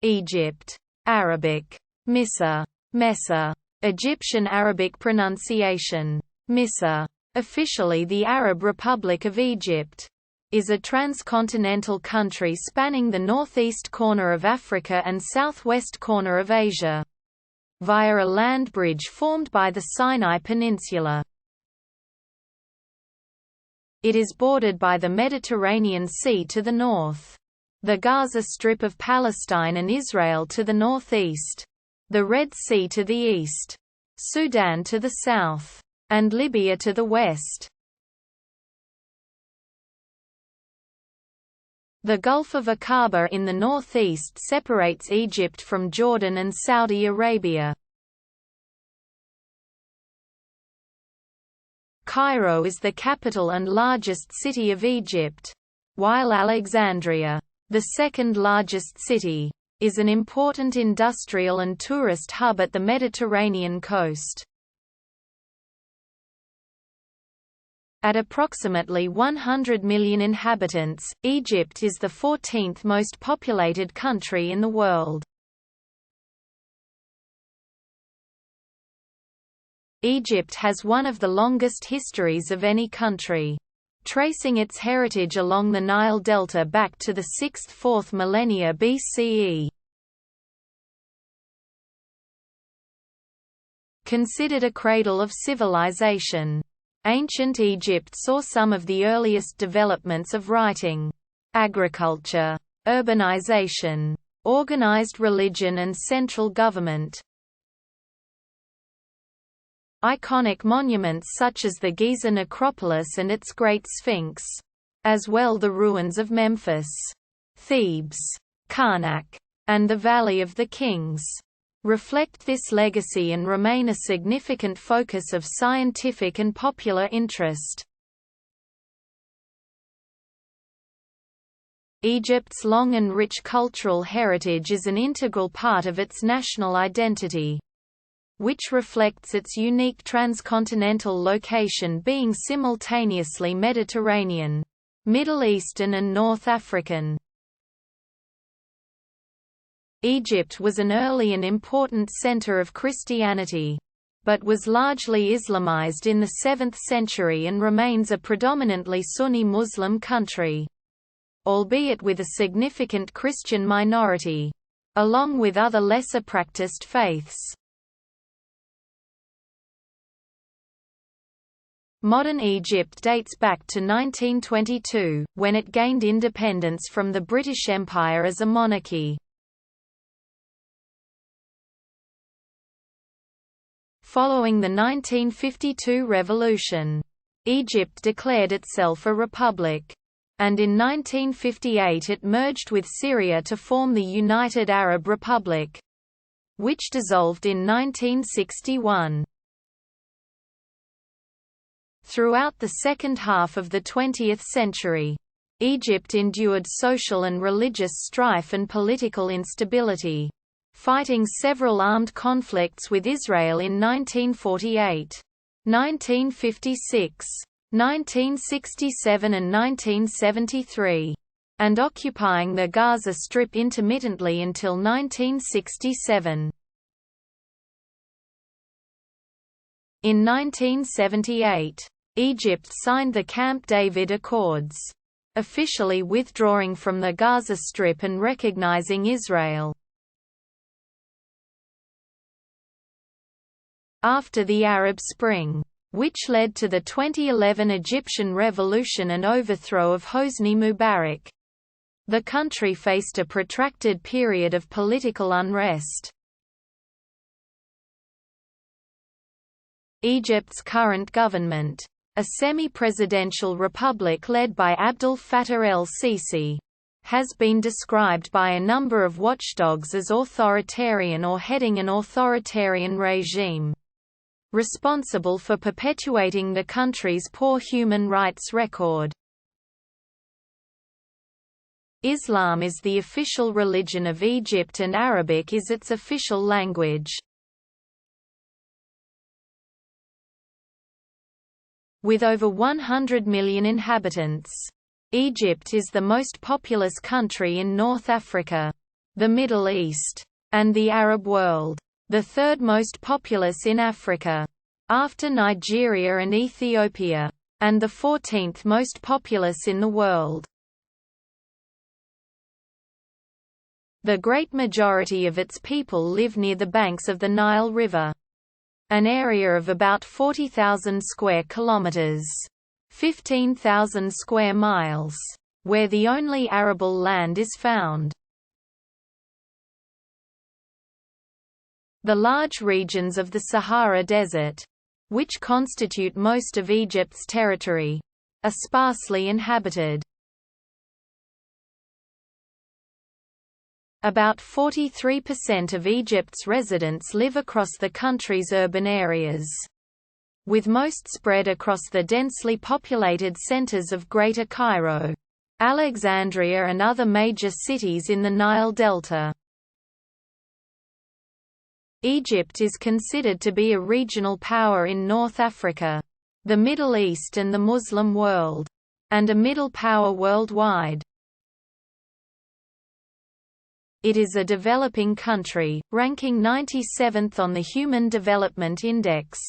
Egypt. Arabic. Misr. Messer. Egyptian Arabic pronunciation. Misr. Officially the Arab Republic of Egypt. Is a transcontinental country spanning the northeast corner of Africa and southwest corner of Asia, via a land bridge formed by the Sinai Peninsula. It is bordered by the Mediterranean Sea to the north, the Gaza Strip of Palestine and Israel to the northeast, the Red Sea to the east, Sudan to the south, and Libya to the west. The Gulf of Aqaba in the northeast separates Egypt from Jordan and Saudi Arabia. Cairo is the capital and largest city of Egypt, while Alexandria, the second largest city, is an important industrial and tourist hub at the Mediterranean coast. At approximately 100 million inhabitants, Egypt is the 14th most populated country in the world. Egypt has one of the longest histories of any country, tracing its heritage along the Nile Delta back to the 6th–4th millennia BCE. Considered a cradle of civilization, ancient Egypt saw some of the earliest developments of writing, agriculture, urbanization, organized religion and central government. Iconic monuments such as the Giza necropolis and its Great Sphinx, as well the ruins of Memphis, Thebes, Karnak, and the Valley of the Kings, reflect this legacy and remain a significant focus of scientific and popular interest. Egypt's long and rich cultural heritage is an integral part of its national identity, which reflects its unique transcontinental location being simultaneously Mediterranean, Middle Eastern and North African. Egypt was an early and important center of Christianity, but was largely Islamized in the 7th century and remains a predominantly Sunni Muslim country, albeit with a significant Christian minority, along with other lesser practiced faiths. Modern Egypt dates back to 1922, when it gained independence from the British Empire as a monarchy. Following the 1952 revolution, Egypt declared itself a republic, and in 1958 it merged with Syria to form the United Arab Republic, which dissolved in 1961. Throughout the second half of the 20th century, Egypt endured social and religious strife and political instability, fighting several armed conflicts with Israel in 1948, 1956, 1967 and 1973, and occupying the Gaza Strip intermittently until 1967. In 1978, Egypt signed the Camp David Accords, officially withdrawing from the Gaza Strip and recognizing Israel. After the Arab Spring, which led to the 2011 Egyptian revolution and overthrow of Hosni Mubarak, the country faced a protracted period of political unrest. Egypt's current government, a semi-presidential republic led by Abdel Fattah el-Sisi, has been described by a number of watchdogs as authoritarian or heading an authoritarian regime, responsible for perpetuating the country's poor human rights record. Islam is the official religion of Egypt and Arabic is its official language. With over 100 million inhabitants, Egypt is the most populous country in North Africa. the Middle East, and the Arab world. The third most populous in Africa, after Nigeria and Ethiopia, and the 14th most populous in the world. The great majority of its people live near the banks of the Nile River, an area of about 40,000 square kilometers, 15,000 square miles, where the only arable land is found. The large regions of the Sahara Desert, which constitute most of Egypt's territory, are sparsely inhabited. About 43% of Egypt's residents live across the country's urban areas, with most spread across the densely populated centers of Greater Cairo, Alexandria and other major cities in the Nile Delta. Egypt is considered to be a regional power in North Africa, the Middle East and the Muslim world, and a middle power worldwide. It is a developing country, ranking 97th on the Human Development Index.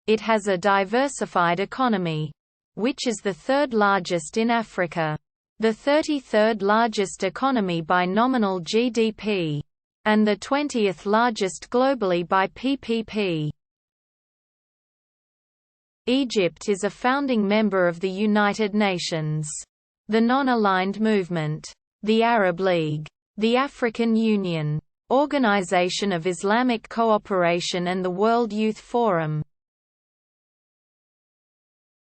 It has a diversified economy, which is the third largest in Africa, the 33rd largest economy by nominal GDP, and the 20th largest globally by PPP. Egypt is a founding member of the United Nations, the Non-Aligned Movement, the Arab League, the African Union, Organization of Islamic Cooperation and the World Youth Forum.